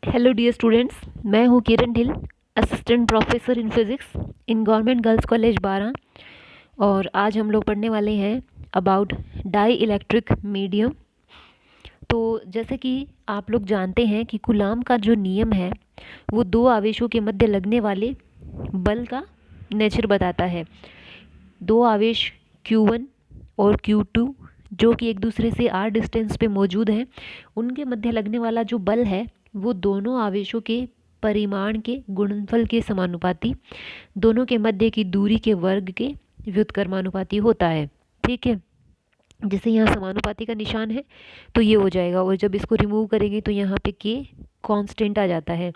Hello dear students, मैं हूँ Kiran Dhill, assistant professor in physics in government girls college 12। और आज हम लोग पढ़ने वाले हैं अबाउट डाई इलेक्ट्रिक मीडियम। तो जैसे कि आप लोग जानते हैं कि कूलाम का जो नियम है वो दो आवेशों के मध्य लगने वाले बल का नेचर बताता है। दो आवेश Q1 और Q2 जो कि एक दूसरे से r डिस्टेंस पे मौजूद हैं, उनके मध्य लगने वाला जो बल है वो दोनों आवेशों के परिमाण के गुणनफल के समानुपाती, दोनों के मध्य की दूरी के वर्ग के व्युत्क्रमानुपाती होता है। ठीक है, जैसे यहाँ समानुपाती का निशान है तो ये हो जाएगा, और जब इसको रिमूव करेंगे तो यहाँ पे k कांस्टेंट आ जाता है,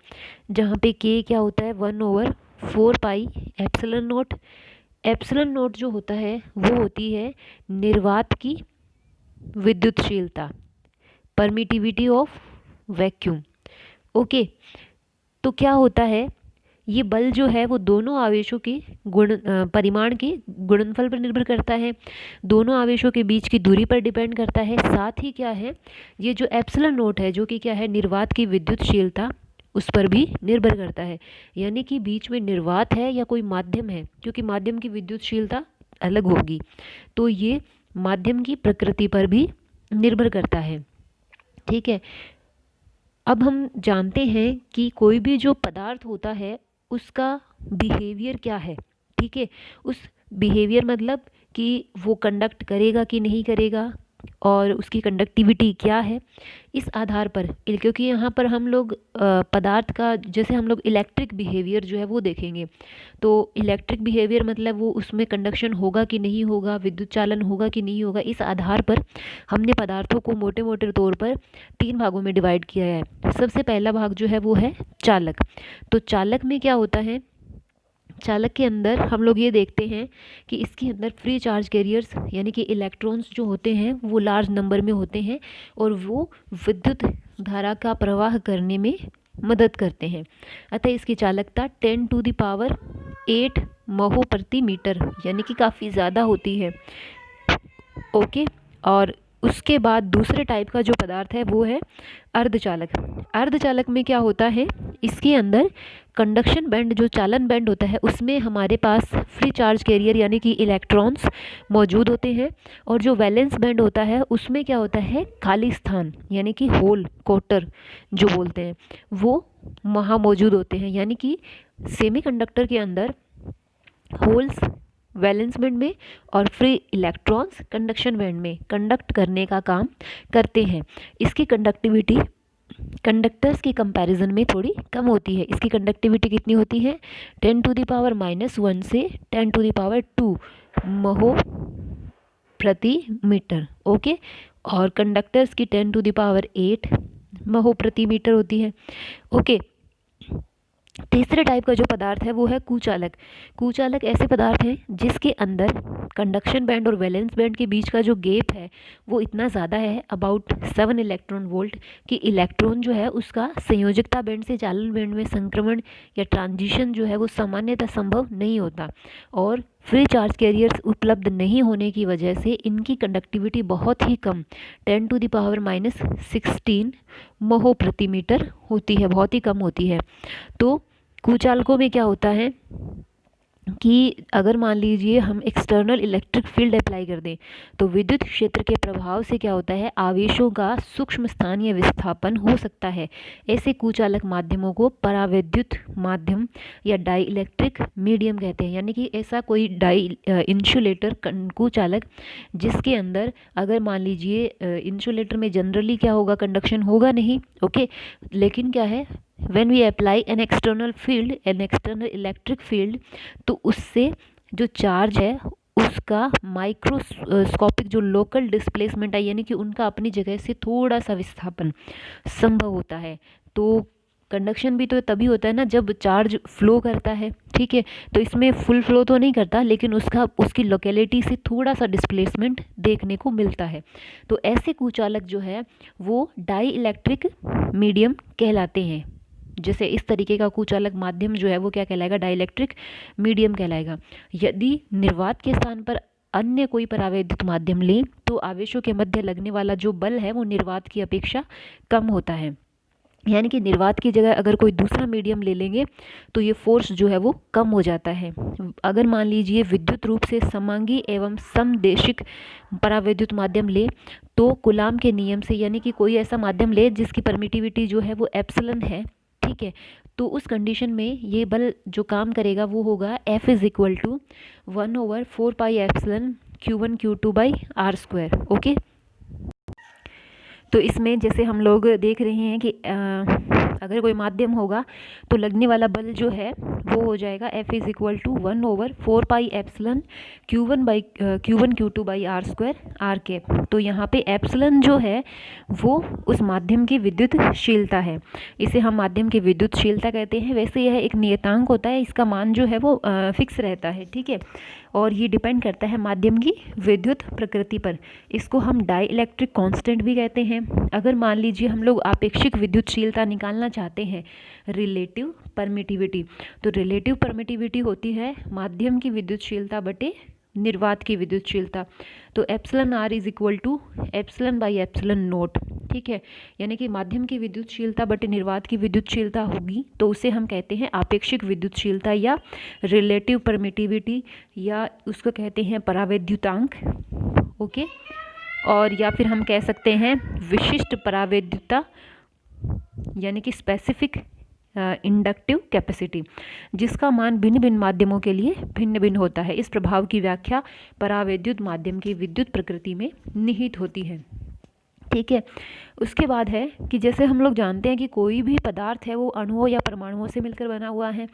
जहाँ पे k क्या होता है 1/4 pi epsilon not. Epsilon not जो होता है वो होती है निर्वात की विद्युतशीलता, परमिटिविटी ऑफ वैक्यूम। ओके, तो क्या होता है, ये बल जो है वो दोनों आवेशों के परिमाण के गुणनफल पर निर्भर करता है, दोनों आवेशों के बीच की दूरी पर डिपेंड करता है। साथ ही क्या है, ये जो एप्सिलॉन नॉट है जो कि क्या है निर्वात की विद्युतशीलता, उस पर भी निर्भर करता है। यानी कि बीच में निर्वात है या कोई माध्यम है, क्योंकि माध्यम की विद्युतशीलता अलग होगी, तो ये माध्यम की प्रकृति पर भी निर्भर करता है। ठीक है, अब हम जानते हैं कि कोई भी जो पदार्थ होता है उसका बिहेवियर क्या है। ठीक है, उस बिहेवियर मतलब कि वो कंडक्ट करेगा कि नहीं करेगा और उसकी कंडक्टिविटी क्या है, इस आधार पर, क्योंकि यहाँ पर हम लोग पदार्थ का, जैसे हम लोग इलेक्ट्रिक बिहेवियर जो है वो देखेंगे, तो इलेक्ट्रिक बिहेवियर मतलब वो उसमें कंडक्शन होगा कि नहीं होगा, विद्युत चालन होगा कि नहीं होगा, इस आधार पर हमने पदार्थों को मोटे मोटे तौर पर 3 भागों में डिवाइड किया है। सबसे पहला भाग जो है वो है चालक। तो चालक में क्या होता है, चालक के अंदर हम लोग ये देखते हैं कि इसके अंदर फ्री चार्ज कैरियर्स यानी कि इलेक्ट्रॉन्स जो होते हैं वो लार्ज नंबर में होते हैं और वो विद्युत धारा का प्रवाह करने में मदद करते हैं। अतः इसकी चालकता 10⁸ महो प्रति मीटर यानी कि काफ़ी ज़्यादा होती है। ओके, और उसके बाद दूसरे टाइप का जो पदार्थ है वो है अर्धचालक। अर्धचालक में क्या होता है, इसके अंदर कंडक्शन बैंड, जो चालन बैंड होता है, उसमें हमारे पास फ्री चार्ज कैरियर यानी कि इलेक्ट्रॉन्स मौजूद होते हैं, और जो वैलेंस बैंड होता है उसमें क्या होता है खाली स्थान यानी कि होल क्वार्टर जो बोलते हैं वो वहाँ मौजूद होते हैं। यानी कि सेमीकंडक्टर के अंदर होल्स वैलेंस बैंड में और फ्री इलेक्ट्रॉन्स कंडक्शन बैंड में कंडक्ट करने का काम करते हैं। इसकी कंडक्टिविटी कंडक्टर्स की कंपैरिजन में थोड़ी कम होती है। इसकी कंडक्टिविटी कितनी होती है 10⁻⁻1 से 10⁻2 महो प्रति मीटर। ओके, और कंडक्टर्स की 10⁸ महो प्रति मीटर होती है। ओके, तीसरे टाइप का जो पदार्थ है वो है कुचालक। कुचालक ऐसे पदार्थ हैं जिसके अंदर कंडक्शन बैंड और वैलेंस बैंड के बीच का जो गैप है वो इतना ज़्यादा है, अबाउट 7 इलेक्ट्रॉन वोल्ट, कि इलेक्ट्रॉन जो है उसका संयोजकता बैंड से चालन बैंड में संक्रमण या ट्रांजिशन जो है वो सामान्यतः संभव नहीं होता, और फ्री चार्ज कैरियर्स उपलब्ध नहीं होने की वजह से इनकी कंडक्टिविटी बहुत ही कम 10⁻⁻16 महो प्रति मीटर होती है, बहुत ही कम होती है। तो कुचालकों में क्या होता है कि अगर मान लीजिए हम एक्सटर्नल इलेक्ट्रिक फील्ड अप्लाई कर दें तो विद्युत क्षेत्र के प्रभाव से क्या होता है, आवेशों का सूक्ष्म स्थान या विस्थापन हो सकता है। ऐसे कुचालक माध्यमों को परावैद्युत माध्यम या डाई इलेक्ट्रिक मीडियम कहते हैं। यानी कि ऐसा कोई डाई इंसुलेटर कुचालक जिसके अंदर, अगर मान लीजिए इंसुलेटर में जनरली क्या होगा, कंडक्शन होगा नहीं। ओके, लेकिन क्या है, when we apply an external field, an external electric field, तो उससे जो चार्ज है उसका माइक्रोस्कोपिक जो लोकल डिस्प्लेसमेंट है यानी कि उनका अपनी जगह से थोड़ा सा विस्थापन संभव होता है। तो कंडक्शन भी तो तभी होता है ना जब चार्ज फ्लो करता है। ठीक है, तो इसमें फुल फ्लो तो नहीं करता लेकिन उसकी लोकेलिटी से थोड़ा सा डिस्प्लेसमेंट देखने को मिलता है। तो ऐसे कुचालक जो है वो डाई इलेक्ट्रिक मीडियम कहलाते हैं। जैसे इस तरीके का कुचालक माध्यम जो है वो क्या कहलाएगा, डाइलेक्ट्रिक मीडियम कहलाएगा। यदि निर्वात के स्थान पर अन्य कोई परावैद्युत माध्यम लें तो आवेशों के मध्य लगने वाला जो बल है वो निर्वात की अपेक्षा कम होता है। यानी कि निर्वात की जगह अगर कोई दूसरा मीडियम ले लेंगे तो ये फोर्स जो है वो कम हो जाता है। अगर मान लीजिए विद्युत रूप से समांगी एवं समदेशिक परावैद्युत माध्यम ले तो कूलाम के नियम से, यानी कि कोई ऐसा माध्यम ले जिसकी परमिटिविटी जो है वो एप्सिलन है, ठीक है, तो उस कंडीशन में ये बल जो काम करेगा वो होगा F is equal to 1/4 pi epsilon Q1 Q2 by r square. Okay, तो इसमें जैसे हम लोग देख रहे हैं कि अगर कोई माध्यम होगा तो लगने वाला बल जो है वो हो जाएगा F is equal to 1/4 pi epsilon Q1 Q2 by r square r cap. तो यहाँ पे एप्सिलन जो है वो उस माध्यम की विद्युतशीलता है, इसे हम माध्यम की विद्युतशीलता कहते हैं। वैसे यह एक नियतांक होता है, इसका मान जो है वो फिक्स रहता है, ठीक है, और ये डिपेंड करता है माध्यम की विद्युत प्रकृति पर। इसको हम डाई इलेक्ट्रिक कॉन्स्टेंट भी कहते हैं। अगर मान लीजिए हम लोग आपेक्षिक विद्युतशीलता निकालना चाहते हैं, रिलेटिव परमिटिविटी, तो रिलेटिव परमिटिविटी होती है माध्यम की विद्युतशीलता बटे निर्वात की विद्युतशीलता। तो epsilon r is equal to epsilon by epsilon naught, ठीक है, यानी कि माध्यम की विद्युतशीलता बटे निर्वात की विद्युतशीलता होगी तो उसे हम कहते हैं आपेक्षिक विद्युतशीलता या रिलेटिव परमिटिविटी, या उसको कहते हैं परावैद्युतांक। ओके, और या फिर हम कह सकते हैं विशिष्ट परावैद्युता, यानी कि स्पेसिफिक इंडक्टिव कैपेसिटी, जिसका मान भिन्न भिन्न माध्यमों के लिए भिन्न भिन्न होता है। इस प्रभाव की व्याख्या परावैद्युत माध्यम की विद्युत प्रकृति में निहित होती है, ठीक है। उसके बाद है कि जैसे हम लोग जानते हैं कि कोई भी पदार्थ है वो अणुओं या परमाणुओं से मिलकर बना हुआ है,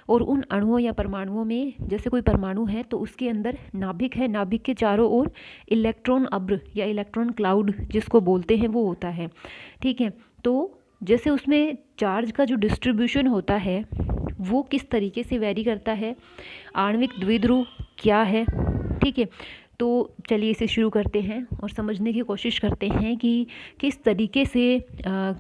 और उन अणुओं या परमाणुओं में जैसे कोई परमाणु है तो उसके अंदर नाभिक है, नाभिक के चारों ओर इलेक्ट्रॉन अब्र या इलेक्ट्रॉन क्लाउड जिसको बोलते हैं वो होता है, ठीक है। तो जैसे उसमें चार्ज का जो डिस्ट्रीब्यूशन होता है वो किस तरीके से वेरी करता है, आणविक द्विध्रुव क्या है, ठीक है। तो चलिए इसे शुरू करते हैं और समझने की कोशिश करते हैं कि किस तरीके से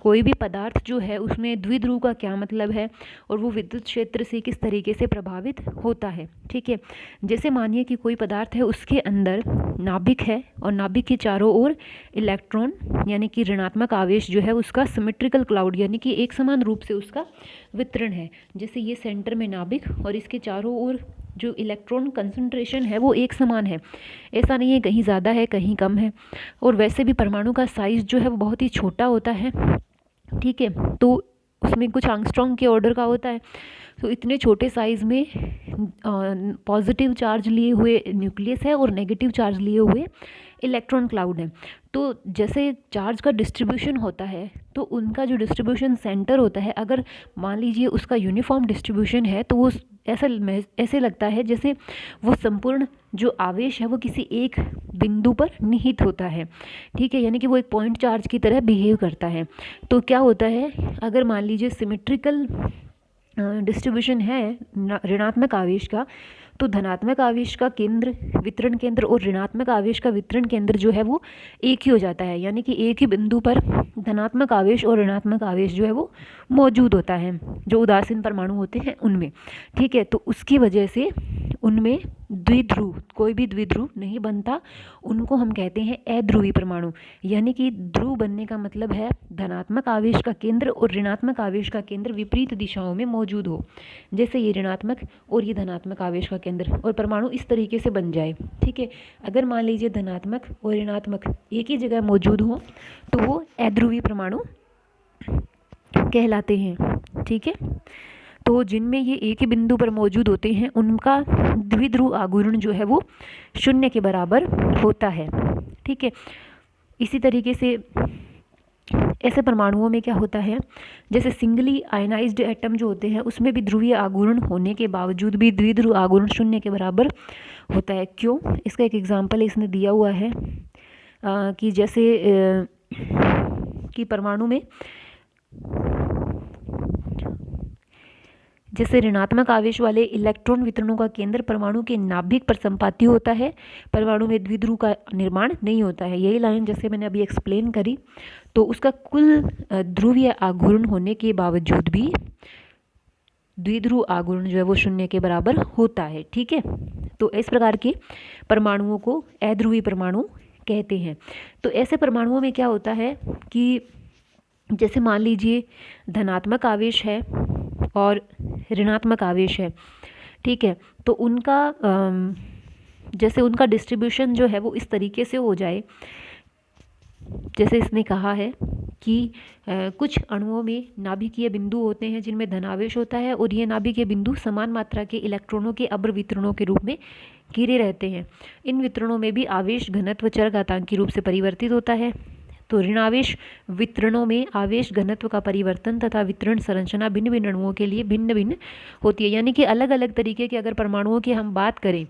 कोई भी पदार्थ जो है उसमें द्विध्रुव का क्या मतलब है और वो विद्युत क्षेत्र से किस तरीके से प्रभावित होता है, ठीक है। जैसे मानिए कि कोई पदार्थ है, उसके अंदर नाभिक है और नाभिक के चारों ओर इलेक्ट्रॉन यानी कि ऋणात्मक आवेश जो है उसका सिमेट्रिकल क्लाउड यानी कि एक समान रूप से उसका वितरण है। जैसे ये सेंटर में नाभिक और इसके चारों ओर जो इलेक्ट्रॉन कंसंट्रेशन है वो एक समान है, ऐसा नहीं है कहीं ज़्यादा है कहीं कम है। और वैसे भी परमाणु का साइज़ जो है वो बहुत ही छोटा होता है, ठीक है, तो उसमें कुछ एंगस्ट्रॉम के ऑर्डर का होता है। तो इतने छोटे साइज़ में पॉजिटिव चार्ज लिए हुए न्यूक्लियस है और नेगेटिव चार्ज लिए हुए इलेक्ट्रॉन क्लाउड है। तो जैसे चार्ज का डिस्ट्रीब्यूशन होता है तो उनका जो डिस्ट्रीब्यूशन सेंटर होता है, अगर मान लीजिए उसका यूनिफॉर्म डिस्ट्रीब्यूशन है तो वो ऐसे लगता है जैसे वो संपूर्ण जो आवेश है वो किसी एक बिंदु पर निहित होता है, ठीक है, यानी कि वो एक पॉइंट चार्ज की तरह बिहेव करता है। तो क्या होता है, अगर मान लीजिए सिमेट्रिकल डिस्ट्रीब्यूशन है ऋणात्मक आवेश का, तो धनात्मक आवेश का केंद्र वितरण केंद्र और ऋणात्मक आवेश का वितरण केंद्र जो है वो एक ही हो जाता है, यानी कि एक ही बिंदु पर धनात्मक आवेश और ऋणात्मक आवेश जो है वो मौजूद होता है जो उदासीन परमाणु होते हैं उनमें, ठीक है। तो उसकी वजह से उनमें द्विध्रुव, कोई भी द्विध्रुव नहीं बनता, उनको हम कहते हैं अध्रुवी परमाणु। यानी कि ध्रुव बनने का मतलब है धनात्मक आवेश का केंद्र और ऋणात्मक आवेश का केंद्र विपरीत दिशाओं में मौजूद हो, जैसे ये ऋणात्मक और ये धनात्मक आवेश का केंद्र, और परमाणु इस तरीके से बन जाए, ठीक है। अगर मान लीजिए धनात्मक और ऋणात्मक एक ही जगह मौजूद हो तो वो अध्रुवी परमाणु कहलाते हैं, ठीक है। तो जिनमें ये एक ही बिंदु पर मौजूद होते हैं उनका द्विध्रुव आघूर्ण जो है वो 0 के बराबर होता है, ठीक है। इसी तरीके से ऐसे परमाणुओं में क्या होता है, जैसे सिंगली आयनाइज्ड एटम जो होते हैं उसमें भी ध्रुवीय आघूर्ण होने के बावजूद भी द्विध्रुव आघूर्ण 0 के बराबर होता है। क्यों, इसका एक एग्जाम्पल इसने दिया हुआ है कि जैसे कि परमाणु में जैसे ऋणात्मक आवेश वाले इलेक्ट्रॉन वितरणों का केंद्र परमाणु के नाभिक पर संपाती होता है, परमाणु में द्विध्रुव का निर्माण नहीं होता है। यही लाइन जैसे मैंने अभी एक्सप्लेन करी, तो उसका कुल ध्रुवीय आघूर्ण होने के बावजूद भी द्विध्रुव आघूर्ण जो है वो 0 के बराबर होता है, ठीक है। तो इस प्रकार के परमाणुओं को अध्रुवी परमाणु कहते हैं। तो ऐसे परमाणुओं में क्या होता है कि जैसे मान लीजिए धनात्मक आवेश है और ऋणात्मक आवेश है, ठीक है, तो उनका जैसे उनका डिस्ट्रीब्यूशन जो है वो इस तरीके से हो जाए, जैसे इसने कहा है कि कुछ अणुओं में नाभिकीय बिंदु होते हैं जिनमें धनावेश होता है और ये नाभिकीय बिंदु समान मात्रा के इलेक्ट्रॉनों के अब्र वितरणों के रूप में घिरे रहते हैं। इन वितरणों में भी आवेश घनत्व चरघातांकी रूप से परिवर्तित होता है। तो ऋणावेश वितरणों में आवेश घनत्व का परिवर्तन तथा वितरण संरचना भिन्न भिन्न अणुओं के लिए भिन्न भिन्न होती है। यानी कि अलग अलग तरीके के अगर परमाणुओं की हम बात करें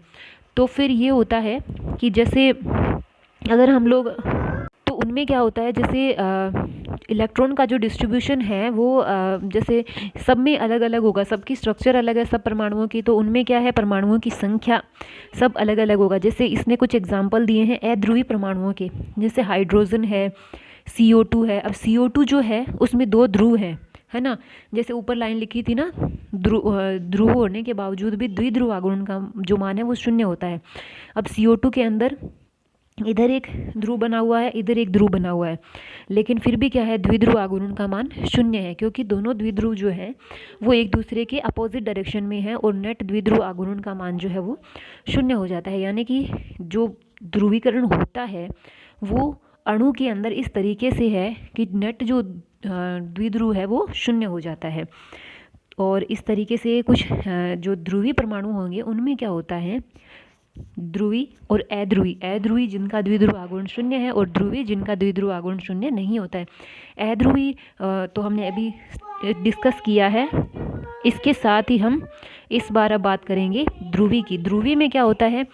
तो फिर ये होता है कि जैसे अगर हम लोग, तो उनमें क्या होता है, जैसे इलेक्ट्रॉन का जो डिस्ट्रीब्यूशन है वो जैसे सब में अलग अलग होगा, सबकी स्ट्रक्चर अलग है सब परमाणुओं की, तो उनमें क्या है परमाणुओं की संख्या सब अलग अलग होगा। जैसे इसने कुछ एग्जांपल दिए हैं अध्रुवी परमाणुओं के, जैसे हाइड्रोजन है, CO2 है। अब CO2 जो है उसमें 2 ध्रुव हैं, है ना, जैसे ऊपर लाइन लिखी थी ना, ध्रुव होने के बावजूद भी द्विध्रुव आघूर्ण का जो मान है वो 0 होता है। अब CO2 के अंदर इधर एक ध्रुव बना हुआ है, इधर एक ध्रुव बना हुआ है, लेकिन फिर भी क्या है द्विध्रुव आघूर्ण का मान 0 है, क्योंकि दोनों द्विध्रुव जो है वो एक दूसरे के अपोजिट डायरेक्शन में है और नेट द्विध्रुव आघूर्ण का मान जो है वो 0 हो जाता है। यानी कि जो ध्रुवीकरण होता है वो अणु के अंदर इस तरीके से है कि नेट जो द्विध्रुव है वो 0 हो जाता है। और इस तरीके से कुछ जो ध्रुवी परमाणु होंगे उनमें क्या होता है ध्रुवी और अध्रुवी, अध्रुवी जिनका द्विध्रुव आघूर्ण 0 है और ध्रुवी जिनका द्विध्रुव आघूर्ण 0 नहीं होता है। अध्रुवी तो हमने अभी डिस्कस किया है। इसके साथ ही हम इस बार अब बात करेंगे ध्रुवी की। ध्रुवी में क्या होता है,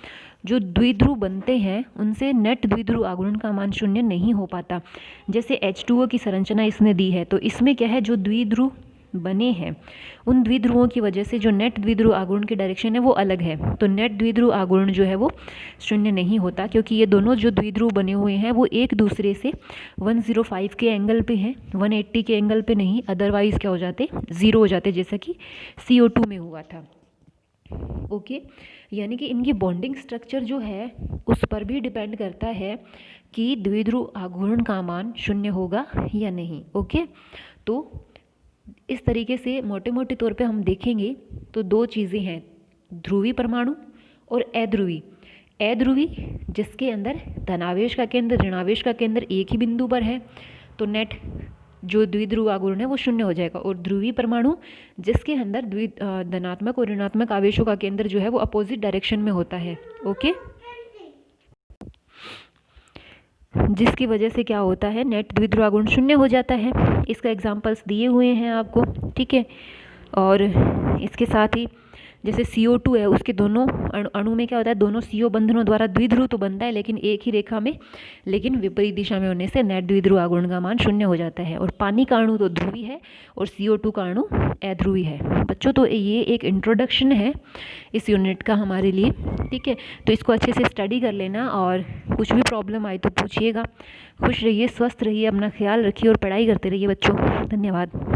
जो द्विध्रुव बनते हैं उनसे नेट द्विध्रुव आघूर्ण का मान 0 नहीं हो पाता। जैसे H2O की संरचना इसने दी है, तो इसमें क्या है जो द्विध्रुव बने हैं उन द्विध्रुवों की वजह से जो नेट द्विध्रुव आघूर्ण की डायरेक्शन है वो अलग है, तो नेट द्विध्रुव आघूर्ण जो है वो 0 नहीं होता, क्योंकि ये दोनों जो द्विध्रुव बने हुए हैं वो एक दूसरे से 105 के एंगल पे हैं, 180 के एंगल पे नहीं, अदरवाइज क्या हो जाते 0 हो जाते, जैसा कि CO2 में हुआ था। ओके, यानी कि इनकी बॉन्डिंग स्ट्रक्चर जो है उस पर भी डिपेंड करता है कि द्विध्रुव आघूर्ण का मान 0 होगा या नहीं। ओके, तो इस तरीके से मोटे मोटे तौर पे हम देखेंगे तो 2 चीज़ें हैं, ध्रुवी परमाणु और अध्रुवी। अध्रुवी जिसके अंदर धनावेश का केंद्र ऋणावेश का केंद्र एक ही बिंदु पर है, तो नेट जो द्विध्रुव आघूर्ण है वो 0 हो जाएगा। और ध्रुवी परमाणु जिसके अंदर धनात्मक और ऋणात्मक आवेशों का केंद्र जो है वो अपोजिट डायरेक्शन में होता है। ओके, जिसकी वजह से क्या होता है नेट द्विध्रुव आघूर्ण 0 हो जाता है। इसका एग्जांपल्स दिए हुए हैं आपको, ठीक है। और इसके साथ ही जैसे CO2 है उसके दोनों अणु में क्या होता है, दोनों CO बंधनों द्वारा द्विध्रुव तो बनता है लेकिन एक ही रेखा में, लेकिन विपरीत दिशा में होने से नेट द्विध्रुव आघूर्ण का मान 0 हो जाता है। और पानी का अणु तो ध्रुवी है और CO2 का अणु अध्रुवी है। बच्चों तो ये एक इंट्रोडक्शन है इस यूनिट का हमारे लिए, ठीक है। तो इसको अच्छे से स्टडी कर लेना और कुछ भी प्रॉब्लम आई तो पूछिएगा। खुश रहिए, स्वस्थ रहिए, अपना ख्याल रखिए और पढ़ाई करते रहिए बच्चों। धन्यवाद।